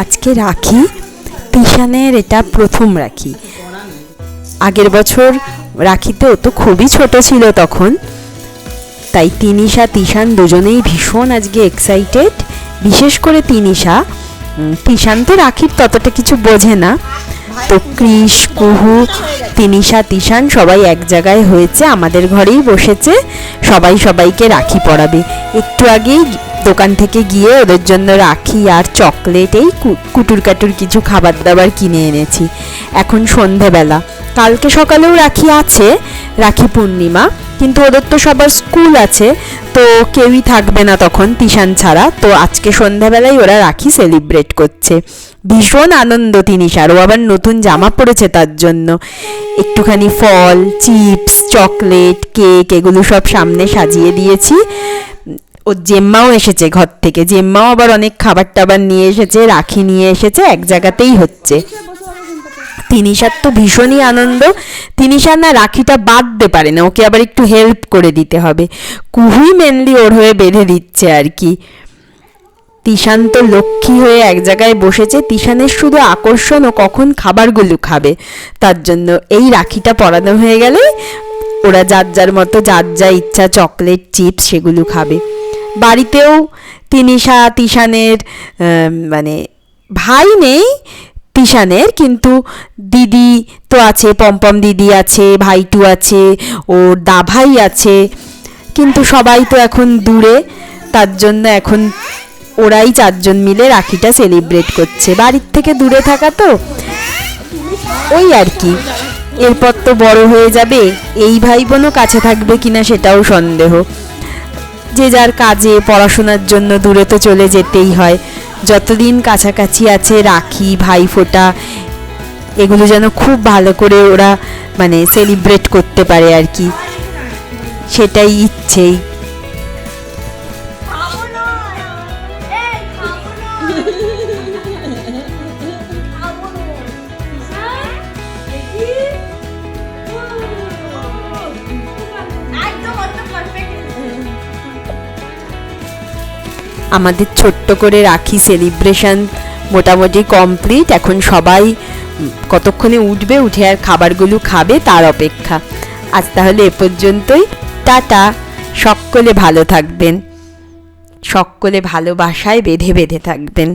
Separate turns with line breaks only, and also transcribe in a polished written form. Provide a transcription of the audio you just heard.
আজকে রাখি, তিশানের এটা প্রথম রাখি। আগের বছর রাখিতে ও তো খুবই ছোট ছিল তখন, তাই তিনিশা তিশান দুজনেই ভীষণ আজকে এক্সাইটেড। বিশেষ করে তিশান তো রাখির ততটা কিছু বোঝে না, তো কৃষ, কুহু, তিনিশা, তিশান সবাই এক জায়গায় হয়েছে, আমাদের ঘরেই বসেছে, সবাই সবাইকে রাখি পরাবে। একটু আগেই দোকান থেকে গিয়ে ওদের জন্য রাখি আর চকলেট, এই কুটুর কাটুর কিছু খাবার দাবার কিনে এনেছি। এখন সন্ধেবেলা, কালকে সকালেও রাখি আছে, রাখি পূর্ণিমা, কিন্তু ওদের তো সবার স্কুল আছে, তো কেউই থাকবে না তখন তিশান ছাড়া। তো আজকে সন্ধ্যাবেলায় ওরা রাখি সেলিব্রেট করছে। ভীষণ আনন্দ তিনিশার, ও আবার নতুন জামা পড়েছে তার জন্য। একটুখানি ফল, চিপস, চকলেট, কেক এগুলো সব সামনে সাজিয়ে দিয়েছি। ওর জেম্মাও এসেছে ঘর থেকে, জেম্মাও আবার অনেক খাবার টাবার নিয়ে এসেছে, রাখি নিয়ে এসেছে, এক জায়গাতেই হচ্ছে। তিনিশার তো ভীষণই আনন্দ। তিনিশা না রাখিটা বাঁধতে পারে না, ওকে আবার একটু হেল্প করে দিতে হবে। কুহুই মেনলি ওর হয়ে বেঁধে দিচ্ছে আর কি। তিশান তো লক্ষ্মী হয়ে এক জায়গায় বসেছে। তিশানের শুধু আকর্ষণ ও কখন খাবারগুলো খাবে, তার জন্য এই রাখিটা পরানো হয়ে গেলে ওরা যার যার মতো যার যা ইচ্ছা চকলেট, চিপস সেগুলো খাবে। বাড়িতেও তিশানের মানে ভাই নেই তিশানের, কিন্তু দিদি তো আছে, পম্পম দিদি আছে, ভাইটু আছে, ওর দাভাই আছে, কিন্তু সবাই তো এখন দূরে, তার জন্য এখন ওরাই চারজন মিলে রাখিটা সেলিব্রেট করছে। বাড়ির থেকে দূরে থাকা তো ওই আর কি। এরপর তো বড় হয়ে যাবে, এই ভাই বোনও কাছে থাকবে কিনা সেটাও সন্দেহ। যে যার কাজে পড়াশোনার জন্য দূরে তো চলে যেতেই হয়। যতদিন কাছাকাছি আছে রাখি, ভাইফোঁটা এগুলো যেন খুব ভালো করে ওরা মানে সেলিব্রেট করতে পারে আর কি, সেটাই ইচ্ছেই। আমাদের ছোট্ট করে রাখি সেলিব্রেশন মোটামুটি কমপ্লিট। এখন সবাই কতক্ষণে উঠবে, উঠে আর খাবারগুলো খাবে তার অপেক্ষা। আজ তাহলে এ পর্যন্তই, টাটা। সকলে ভালো থাকবেন, সকলে ভালোবাসায় বেঁধে বেঁধে থাকবেন।